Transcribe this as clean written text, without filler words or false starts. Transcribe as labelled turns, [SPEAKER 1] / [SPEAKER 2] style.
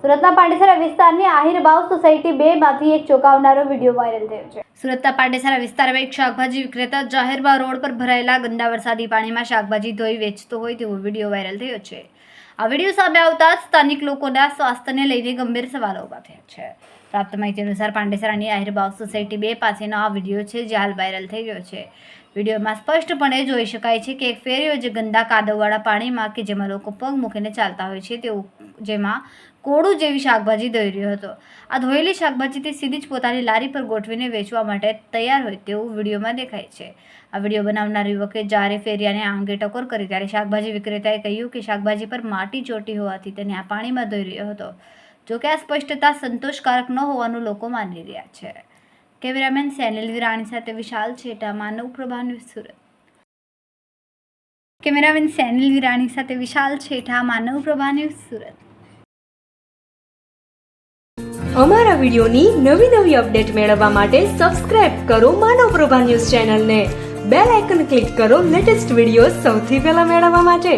[SPEAKER 1] સુરતના પાંડેસરા વિસ્તારની આહિરબાવ સોસાયટી 2 માંથી એક ચોંકાવનારો વિડીયો વાયરલ થયો છે। સુરતના પાંડેસરા વિસ્તારમાં એક શાકભાજી વિક્રેતા જાહેરબા રોડ પર ભરાયેલા ગંદા વરસાદી પાણીમાં શાકભાજી ધોઈ વેચતો હોય તેવો વિડીયો વાયરલ થયો છે। આ વિડીયો સામે આવતા સ્થાનિક લોકોના સ્વાસ્થ્યને લઈને ગંભીર સવાલો ઊભા થયા છે। પ્રાપ્ત માહિતી અનુસાર પાંડેસરાની આહિરબાવ સોસાયટી 2 પાસેનો આ વિડીયો છે જે હાલ વાયરલ થઈ ગયો છે। વિડીયોમાં સ્પષ્ટપણે જોઈ શકાય છે કે એક ફેરીઓ જે ગંદા કાદવવાળા પાણીમાં કે જેમાં લોકો પગ મૂકીને ચાલતા હોય છે તેવું જેમાં કોળું જેવી શાકભાજી ધોઈ રહ્યો હતો। આ ધોયેલી શાકભાજી તે સીધી જ પોતાની લારી પર ગોઠવીને વેચવા માટે તૈયાર હોય તેવું વિડીયોમાં દેખાય છે। આ વિડીયો બનાવનાર યુવકે જ્યારે ફેરિયાને આ અંગે ટકોર કરી ત્યારે શાકભાજી વિક્રેતાએ કહ્યું કે શાકભાજી પર માટી ચોટી હોવાથી તેને આ પાણીમાં ધોઈ રહ્યો હતો। જોકે આ સ્પષ્ટતા સંતોષકારક ન હોવાનું લોકો માની રહ્યા છે। કેમેરામેન સેનિલ વિરાણી સાથે વિશાલ છેટા, માનવ પ્રભા ન્યૂઝ સુરત। કેમેરામેન સેનિલ વિરાણી સાથે વિશાલ છેટા, માનવ પ્રભા ન્યૂઝ સુરત।
[SPEAKER 2] અમારા વિડિયોની નવી અપડેટ મેળવવા માટે સબસ્ક્રાઇબ કરો માનવ પ્રભા ન્યૂઝ ચેનલને, બેલ આઇકન ક્લિક કરો લેટેસ્ટ વિડિયો સૌથી પહેલા મેળવવા માટે।